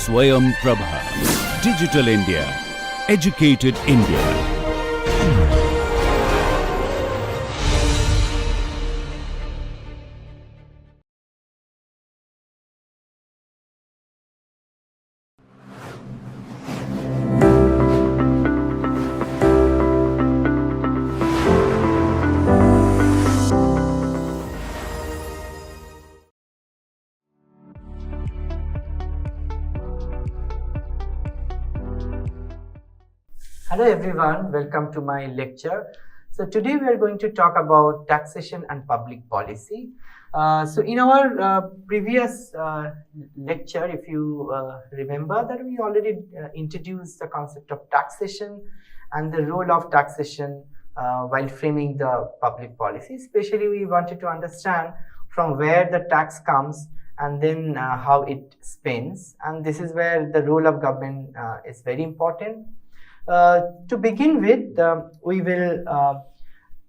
Swayam Prabha. Digital India. Educated India. Hello everyone, welcome to my lecture. So today we are going to talk about taxation and public policy. So in our previous lecture, if you remember, that we already introduced the concept of taxation and the role of taxation while framing the public policy. Especially we wanted to understand from where the tax comes and then how it spends, and this is where the role of government is very important. To begin with, we will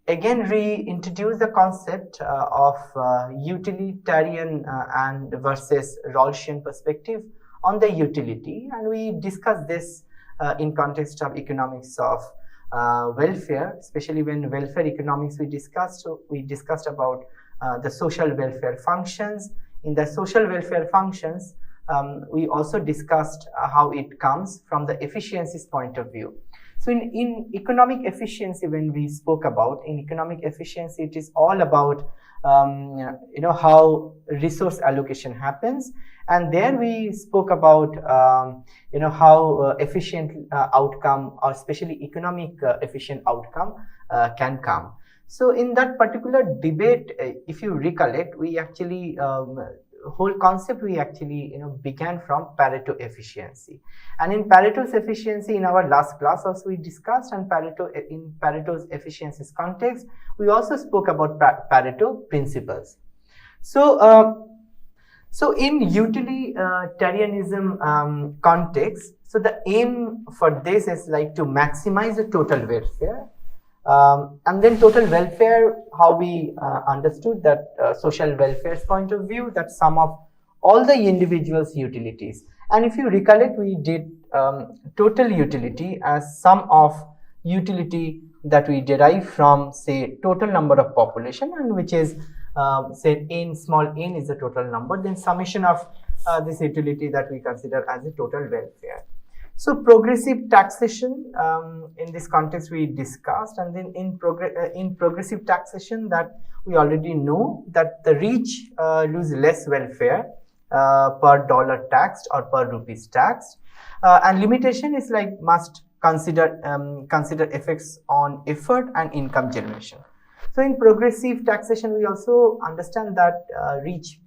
again reintroduce the concept of utilitarian and versus Rawlsian perspective on the utility, and we discuss this in context of economics of welfare, especially when welfare economics we discussed. So we discussed about the social welfare functions. In the social welfare functions, we also discussed how it comes from the efficiencies point of view. So in economic efficiency, when we spoke about in economic efficiency, it is all about how resource allocation happens, and there we spoke about how efficient outcome, or especially economic efficient outcome can come. So in that particular debate, if you recollect, we actually whole concept we actually began from Pareto efficiency, and in Pareto's efficiency in our last class also we discussed, and in Pareto's efficiencies context we also spoke about Pareto principles. So in utilitarianism context, so the aim for this is like to maximize the total welfare. And then total welfare, how we understood that social welfare's point of view, that sum of all the individuals' utilities. And if you recollect, we did total utility as sum of utility that we derive from, say, total number of population, and which is say n, small n is the total number, then summation of this utility that we consider as a total welfare. So progressive taxation, in this context we discussed, and then in progressive taxation, that we already know that the rich lose less welfare per dollar taxed or per rupees taxed, and limitation is like must consider effects on effort and income generation. So in progressive taxation, we also understand that rich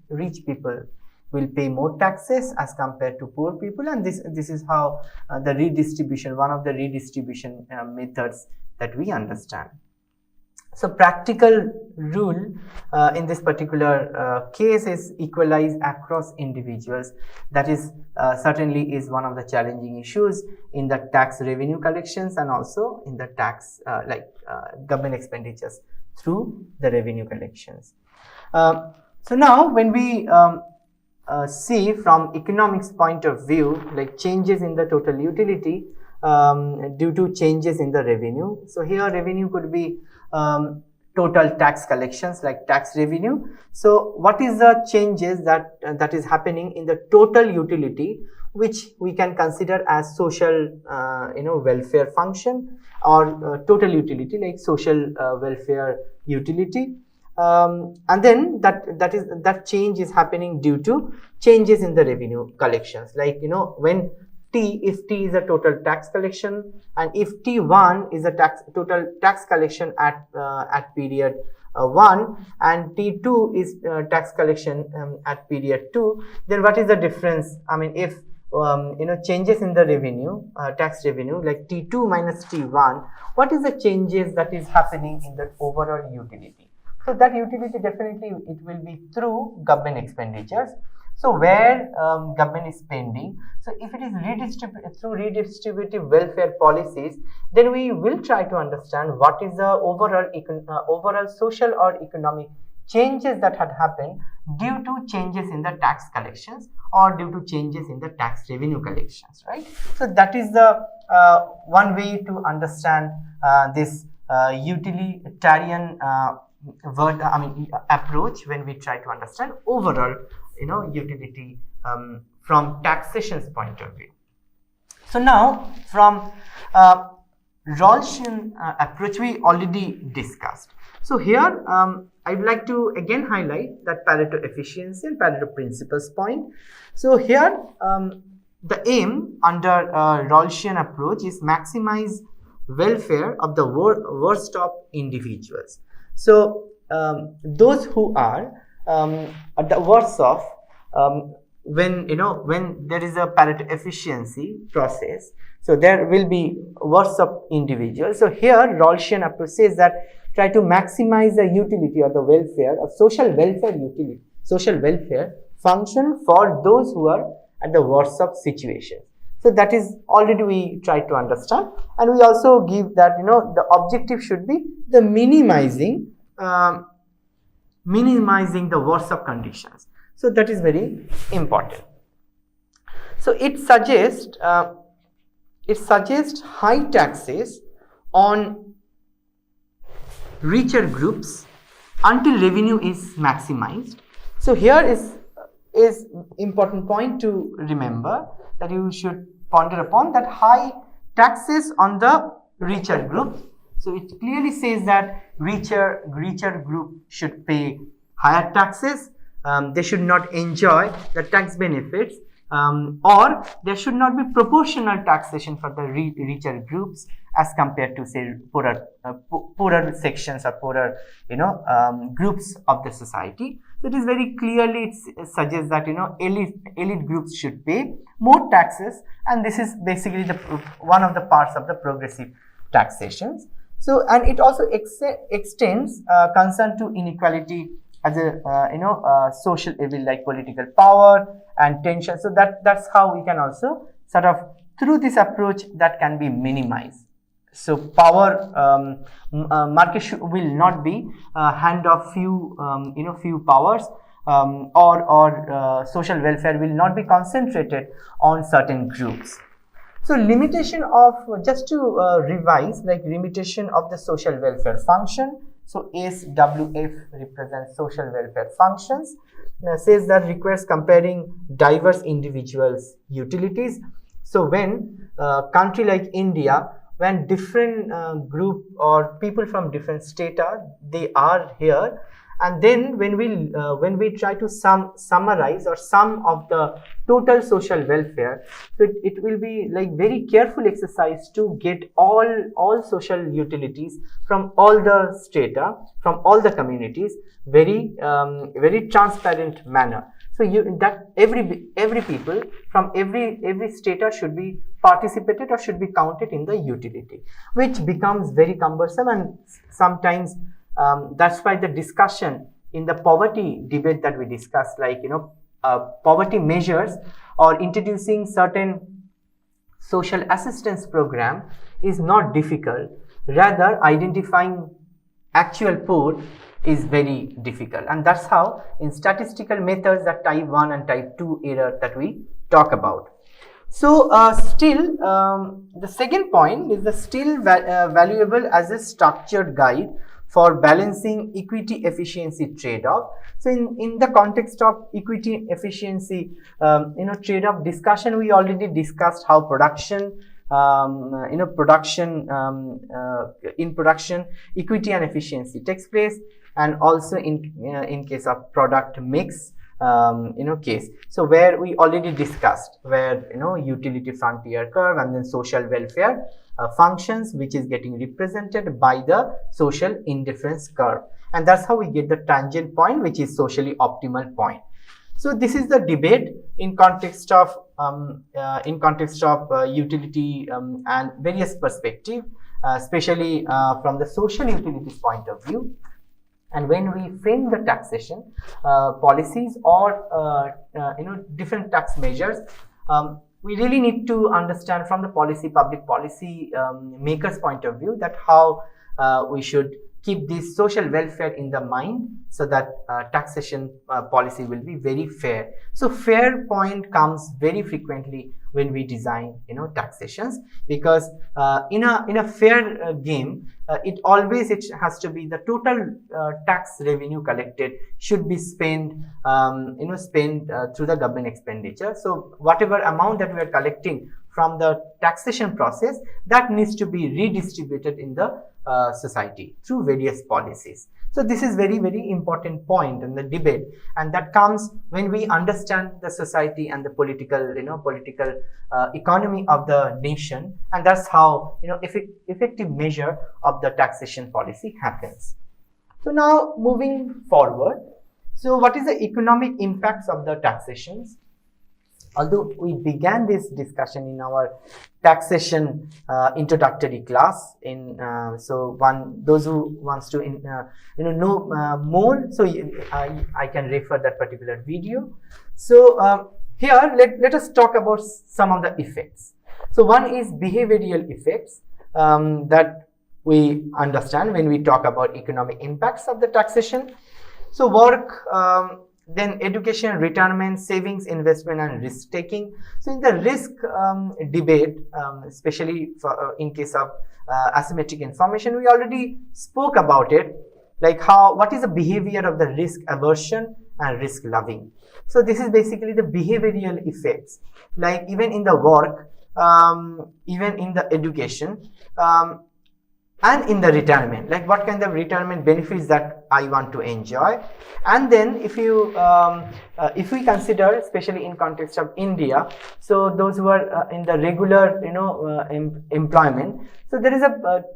people will pay more taxes as compared to poor people, and this is how the redistribution, one of the redistribution methods that we understand. So practical rule in this particular case is equalize across individuals. That is certainly is one of the challenging issues in the tax revenue collections, and also in the tax government expenditures through the revenue collections. So now when we see from economics point of view, like changes in the total utility due to changes in the revenue. So here revenue could be total tax collections, like tax revenue. So what is the changes that is happening in the total utility, which we can consider as social welfare function, or total utility, like social welfare utility. And then that change is happening due to changes in the revenue collections, like when if T is a total tax collection, and if T1 is a total tax collection at period 1, and T2 is tax collection at period 2, then what is the difference? I mean, if changes in the revenue, tax revenue, like T2 minus T1, what is the changes that is happening in the overall utility? So that utility definitely it will be through government expenditures. So where government is spending, so if it is through redistributive welfare policies, then we will try to understand what is the overall social or economic changes that had happened due to changes in the tax collections or due to changes in the tax revenue collections, right? So that is the one way to understand this utilitarian approach when we try to understand overall, utility from taxation's point of view. So now from Rawlsian approach we already discussed. So here I would like to again highlight that Pareto efficiency and Pareto principles point. So here the aim under Rawlsian approach is maximize welfare of the worst of individuals. So those who are at the worst of when there is a Pareto efficiency process, so there will be worst of individuals. So here Rawlsian approach says that try to maximize the utility or the welfare of social welfare function for those who are at the worst of situations. So that is already we try to understand, and we also give that the objective should be the minimizing the worst of conditions. So that is very important. So it suggests high taxes on richer groups until revenue is maximized. So here is important point to remember that you should ponder upon, that high taxes on the richer group. So it clearly says that richer group should pay higher taxes. They should not enjoy the tax benefits, or there should not be proportional taxation for the richer groups as compared to say poorer sections or poorer groups of the society. So it is very clearly it suggests that elite groups should pay more taxes, and this is basically the one of the parts of the progressive taxations. So and it also extends concern to inequality as a social evil like political power and tension. So that's how we can also sort of through this approach that can be minimized. So power market will not be hand of few powers, or social welfare will not be concentrated on certain groups. So limitation of, just to revise, like limitation of the social welfare function. So SWF represents social welfare functions, says that requires comparing diverse individuals' utilities. So when country like India, when different group or people from different strata, they are here, and then when we try to summarize or sum of the total social welfare, so it will be like very careful exercise to get all social utilities from all the strata, from all the communities, very transparent manner. So that every people from every strata should be participated or should be counted in the utility, which becomes very cumbersome, and sometimes that's why the discussion in the poverty debate that we discussed, like poverty measures or introducing certain social assistance program is not difficult. Rather, identifying actual poor is very difficult, and that's how in statistical methods that type 1 and type 2 error that we talk about. So still the second point is the still valuable as a structured guide for balancing equity efficiency trade-off. So in the context of equity efficiency trade-off discussion, we already discussed how production in production equity and efficiency takes place, and also in case of product mix case. So where we already discussed where utility frontier curve and then social welfare functions, which is getting represented by the social indifference curve, and that's how we get the tangent point, which is socially optimal point. So this is the debate in context of utility and various perspective, especially from the social utilities point of view. And when we frame the taxation policies or different tax measures, we really need to understand from the public policy makers point of view that how we should keep this social welfare in the mind, so that taxation policy will be very fair. So fair point comes very frequently when we design taxations, because in a fair game, it has to be the total tax revenue collected should be spent through the government expenditure. So whatever amount that we are collecting from the taxation process, that needs to be redistributed in the society through various policies. So this is very, very important point in the debate, and that comes when we understand the society and the political economy of the nation, and that's how effective measure of the taxation policy happens. So now moving forward, so what is the economic impacts of the taxations? Although we began this discussion in our taxation introductory class, those who wants to know more, so I can refer that particular video. So here let us talk about some of the effects. So one is behavioral effects that we understand when we talk about economic impacts of the taxation. So work, then education, retirement, savings, investment, and risk taking. So in the risk debate, especially in case of asymmetric information, we already spoke about it, like what is the behavior of the risk aversion and risk loving. So this is basically the behavioral effects, like even in the work, even in the education, and in the retirement, like what kind of retirement benefits that I want to enjoy. And then if we consider, especially in context of India, so those who are in the regular employment, so there is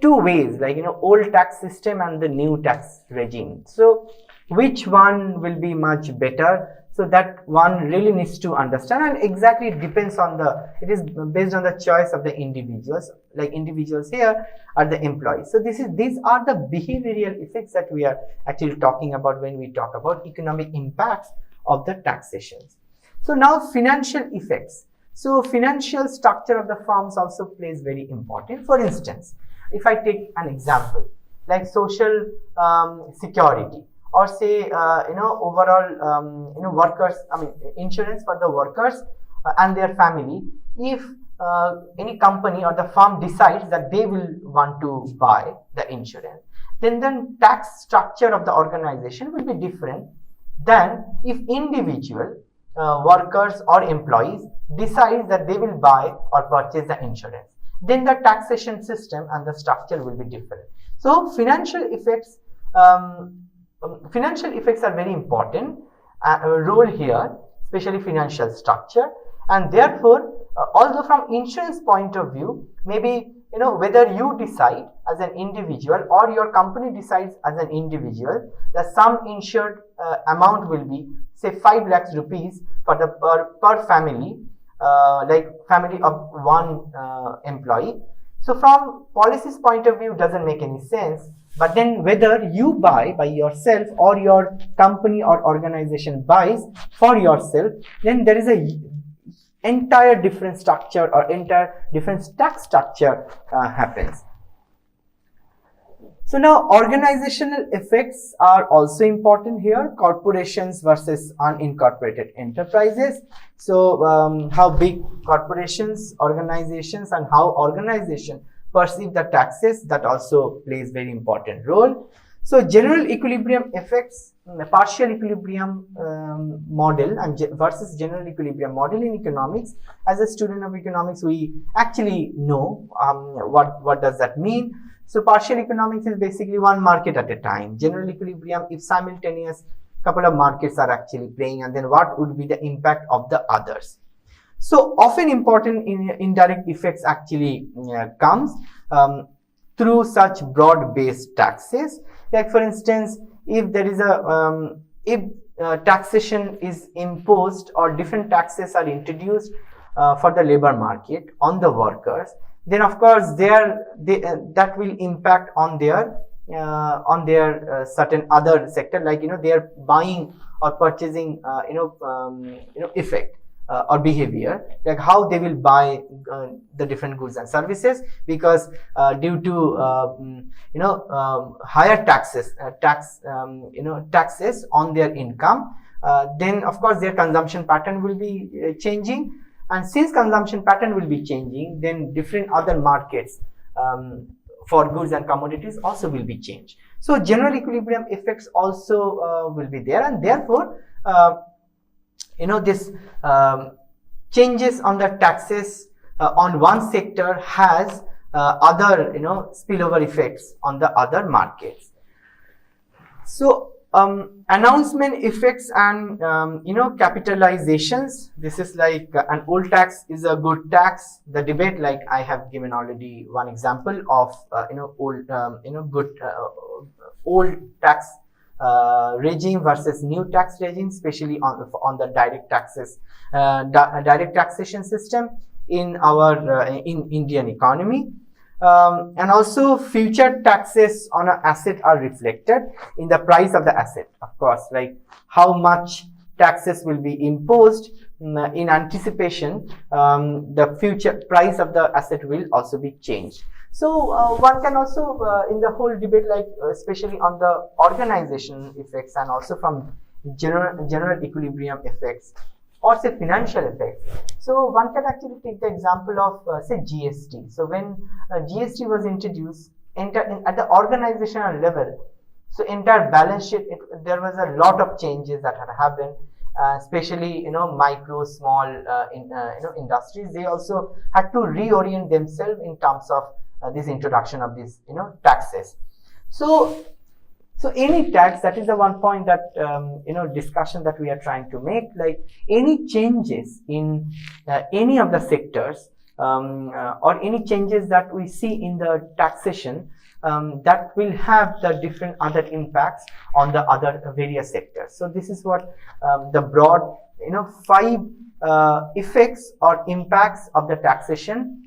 two ways, like old tax system and the new tax regime. So which one will be much better? So that one really needs to understand, and exactly it depends on it is based on the choice of the individuals, like individuals here are the employees. So these are the behavioral effects that we are actually talking about when we talk about economic impacts of the taxations. So now financial effects. So financial structure of the firms also plays very important. For instance, if I take an example, like social security, or say overall workers, insurance for the workers and their family. If any company or the firm decides that they will want to buy the insurance, then tax structure of the organization will be different than if individual workers or employees decide that they will buy or purchase the insurance. Then the taxation system and the structure will be different. So financial effects are very important role here, especially financial structure, and therefore although from insurance point of view, maybe whether you decide as an individual or your company decides as an individual, the sum insured amount will be say 5 lakhs rupees for the per family, like family of one employee. So from policy's point of view, doesn't make any sense. But then whether you buy by yourself or your company or organization buys for yourself, then there is a entire different structure or entire different tax structure happens. So now organizational effects are also important here. Corporations versus unincorporated enterprises. So how big corporations, organizations, and how organization perceive the taxes, that also plays very important role. So general equilibrium effects, partial equilibrium model and versus general equilibrium model in economics. As a student of economics, we actually know what does that mean. So partial economics is basically one market at a time. General equilibrium, if simultaneous couple of markets are actually playing, and then what would be the impact of the others. So often important indirect effects actually comes through such broad-based taxes. Like for instance, if there is taxation is imposed or different taxes are introduced for the labor market on the workers, then of course that will impact on their certain other sector, like their buying or purchasing effect. or behavior, like how they will buy the different goods and services, because due to higher taxes taxes on their income, then of course their consumption pattern will be changing, and since consumption pattern will be changing, then different other markets for goods and commodities also will be changed. So general equilibrium effects also will be there, and therefore this changes on the taxes on one sector has other spillover effects on the other markets. So announcement effects and capitalizations. This is like an old tax is a good tax. The debate, like I have given already one example of old tax regime versus new tax regime, especially on the direct taxes, direct taxation system in our in Indian economy. And also future taxes on an asset are reflected in the price of the asset, of course, like how much taxes will be imposed in anticipation. The future price of the asset will also be changed. So one can also in the whole debate, like especially on the organization effects and also from general equilibrium effects, or say financial effects. So one can actually take the example of say GST. So when GST was introduced at the organizational level, so entire balance sheet, there was a lot of changes that had happened, especially micro, small industries. They also had to reorient themselves in terms of this introduction of these taxes. So any tax, that is the one point that discussion that we are trying to make, like any changes in any of the sectors or any changes that we see in the taxation, that will have the different other impacts on the other various sectors. So this is what the broad 5 effects or impacts of the taxation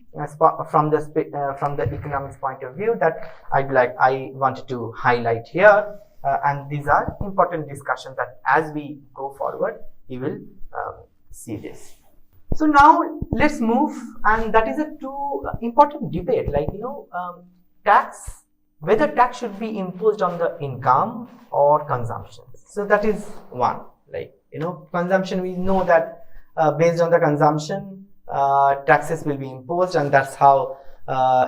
from the economics point of view that I wanted to highlight here, and these are important discussions that as we go forward we will see this. So now let's move, and that is a two important debate, like tax, whether tax should be imposed on the income or consumption. So that is one, like consumption, we know that based on the consumption taxes will be imposed, and that's how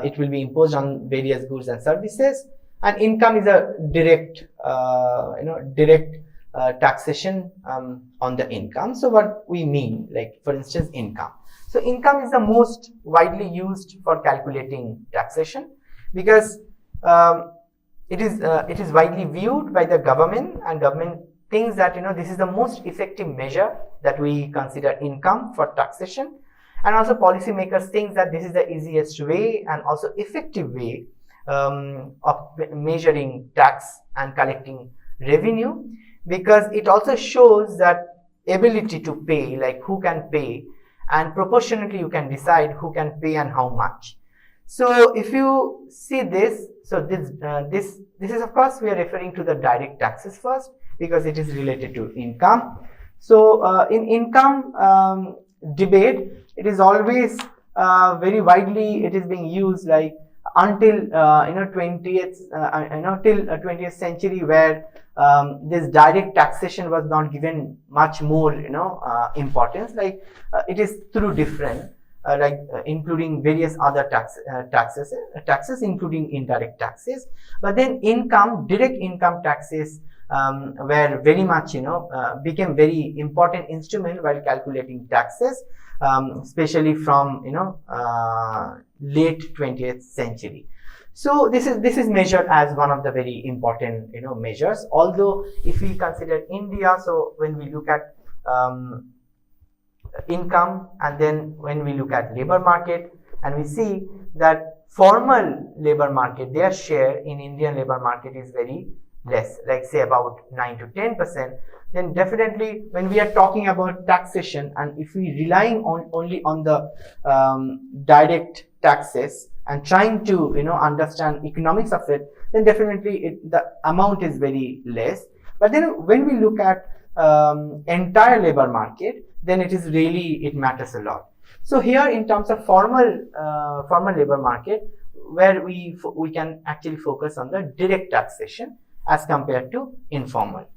it will be imposed on various goods and services. And income is a direct taxation on the income. So what we mean, like for instance income. So income is the most widely used for calculating taxation, because it is widely viewed by the government, and government thinks that this is the most effective measure that we consider income for taxation. And also policymakers think that this is the easiest way and also effective way of measuring tax and collecting revenue, because it also shows that ability to pay, like who can pay, and proportionately you can decide who can pay and how much. So if you see this, so this is, of course, we are referring to the direct taxes first, because it is related to income. So in income debate, it is always very widely it is being used, like until 20th till 20th century, where this direct taxation was not given much more importance, like it is through different including various other taxes including indirect taxes. But then direct income taxes were very much became very important instrument while calculating taxes, especially from late 20th century. So this is measured as one of the very important measures. Although if we consider India, so when we look at income, and then when we look at labor market, and we see that formal labor market, their share in Indian labor market is very less, like say about 9 to 10%, then definitely when we are talking about taxation, and if we relying only on the direct taxes and trying to understand economics of it, then definitely the amount is very less. But then when we look at entire labor market, then it matters a lot. So here in terms of formal labor market, where we can actually focus on the direct taxation as compared to informal.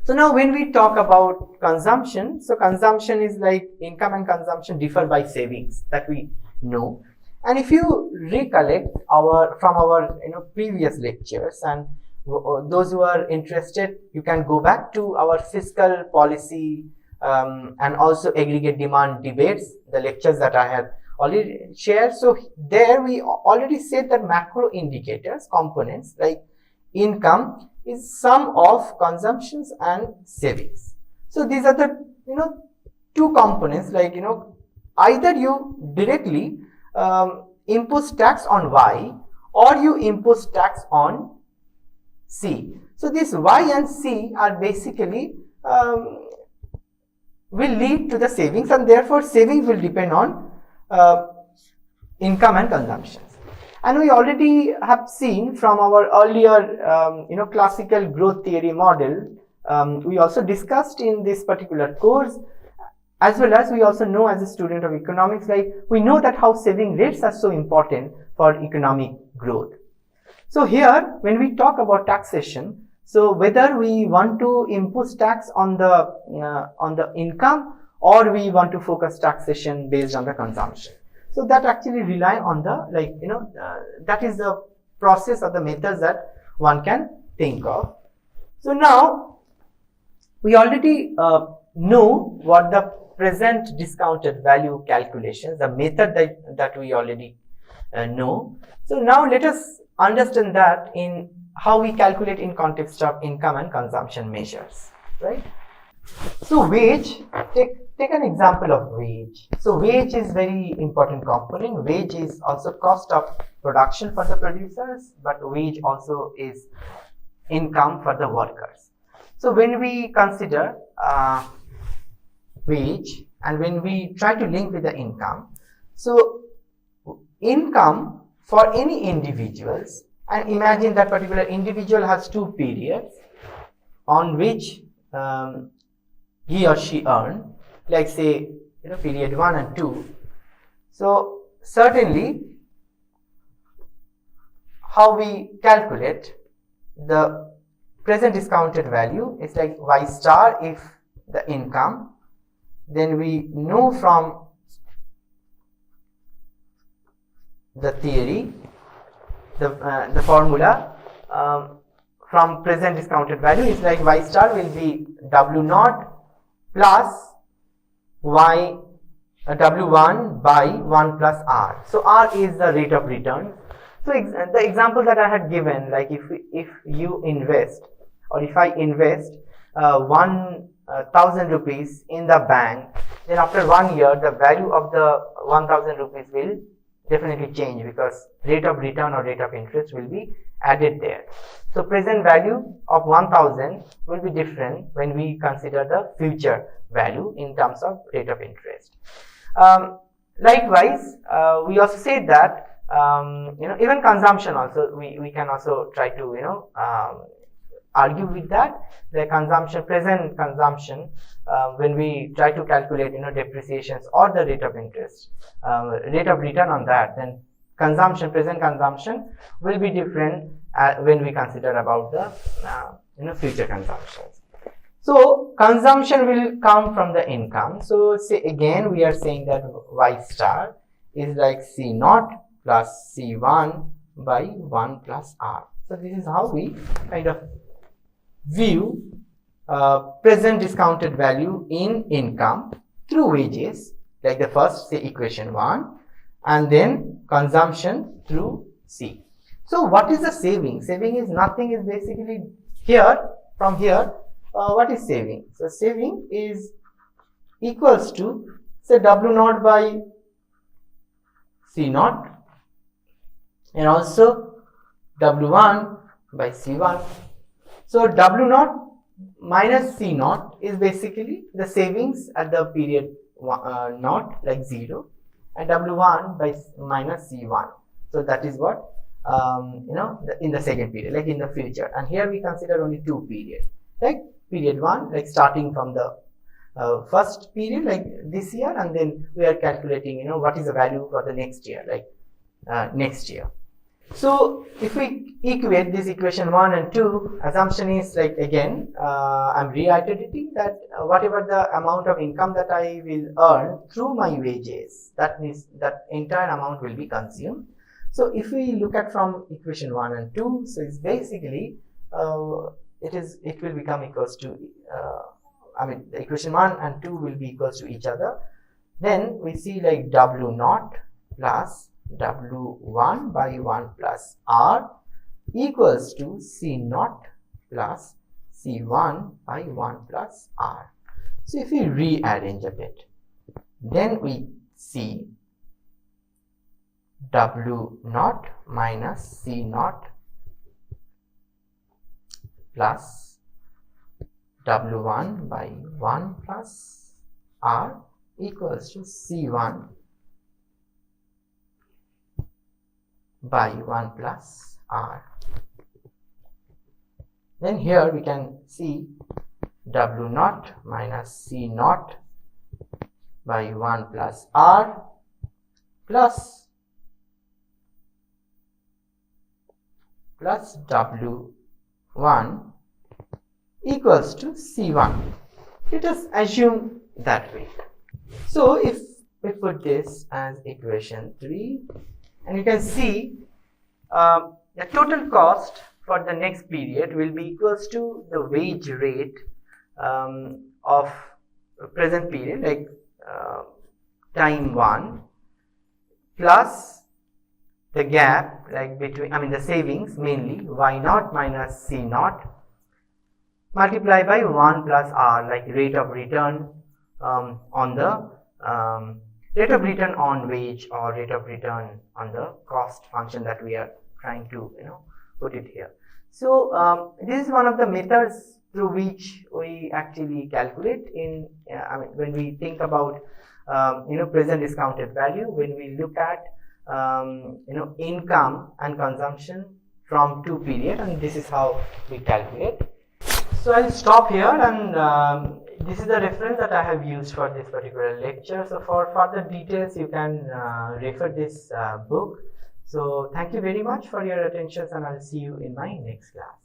So now when we talk about consumption, so consumption is like income and consumption differ by savings, that we know. And if you recollect from our previous lectures, and those who are interested, you can go back to our fiscal policy and also aggregate demand debates, the lectures that I have already shared. So there we already said that macro indicators, components like income is sum of consumptions and savings. So these are the two components, like either you directly impose tax on Y or you impose tax on C. So this Y and C are basically will lead to the savings, and therefore savings will depend on income and consumptions. And we already have seen from our earlier classical growth theory model, we also discussed in this particular course, as well as we also know as a student of economics, like we know that how saving rates are so important for economic growth. So here when we talk about taxation, so whether we want to impose tax on the income or we want to focus taxation based on the consumption. So that actually rely on the that is the process or the methods that one can think of. So now we already know what the present discounted value calculations, the method that we already know. So now let us understand that in how we calculate in context of income and consumption measures, right? So wage, take an example of wage. So wage is very important component. Wage is also cost of production for the producers, but wage also is income for the workers. So when we consider wage and when we try to link with the income, so income for any individuals, and imagine that particular individual has 2 periods on which he or she earned, like say period 1 and 2. So certainly how we calculate the present discounted value is like Y star if the income, then we know from the theory, the formula from present discounted value is like Y star will be W naught plus Y W1 by 1 plus R. So R is the rate of return. So the example that I had given, like if you invest, or if I invest 1,000 rupees in the bank, then after 1 year the value of the 1,000 rupees will definitely change, because rate of return or rate of interest will be added there. So present value of 1,000 will be different when we consider the future value in terms of rate of interest. Likewise, we also said that even consumption also, we can also try to argue with that. The consumption, present consumption, when we try to calculate depreciations or the rate of interest, rate of return on that, then consumption, present consumption will be different when we consider about the future consumptions. So consumption will come from the income. So say again we are saying that Y star is like C naught plus C1 by 1 plus R. So this is how we kind of view present discounted value in income through wages, like the first say equation 1, and then consumption through C. So what is the saving? Saving is nothing, is basically here, from here, what is saving? So saving is equals to say W naught by C naught and also W1 by C1. So W naught minus C naught is basically the savings at the period naught, like 0, and W1 by minus C1. So that is what in the second period, like in the future. And here we consider only 2 periods. Like period 1, like starting from the first period, like this year, and then we are calculating, what is the value for the next year, like next year. So if we equate this equation 1 and 2, assumption is like, again, I'm reiterating that whatever the amount of income that I will earn through my wages, that means that entire amount will be consumed. So if we look at from equation 1 and 2, so it's basically it will become equals to the equation 1 and 2 will be equals to each other. Then we see like W naught plus W1 by 1 plus R equals to C naught plus C1 by 1 plus R. So if we rearrange a bit, then we see W naught minus C naught plus W1 by 1 plus R equals to C1 by 1 plus R. Then here we can see W naught minus C naught by 1 plus R plus W1 equals to C1. Let us assume that way. So if we put this as equation 3, and you can see the total cost for the next period will be equals to the wage rate of present period, like time 1, plus the gap, like between, the savings mainly, Y naught minus C naught, multiply by 1 plus R, like rate of return on the rate of return on wage, or rate of return on the cost function that we are trying to put it here. So this is one of the methods through which we actually calculate in when we think about present discounted value, when we look at income and consumption from 2 periods, and this is how we calculate. So I'll stop here, and this is the reference that I have used for this particular lecture. So for further details, you can refer this book. So thank you very much for your attention, and I'll see you in my next class.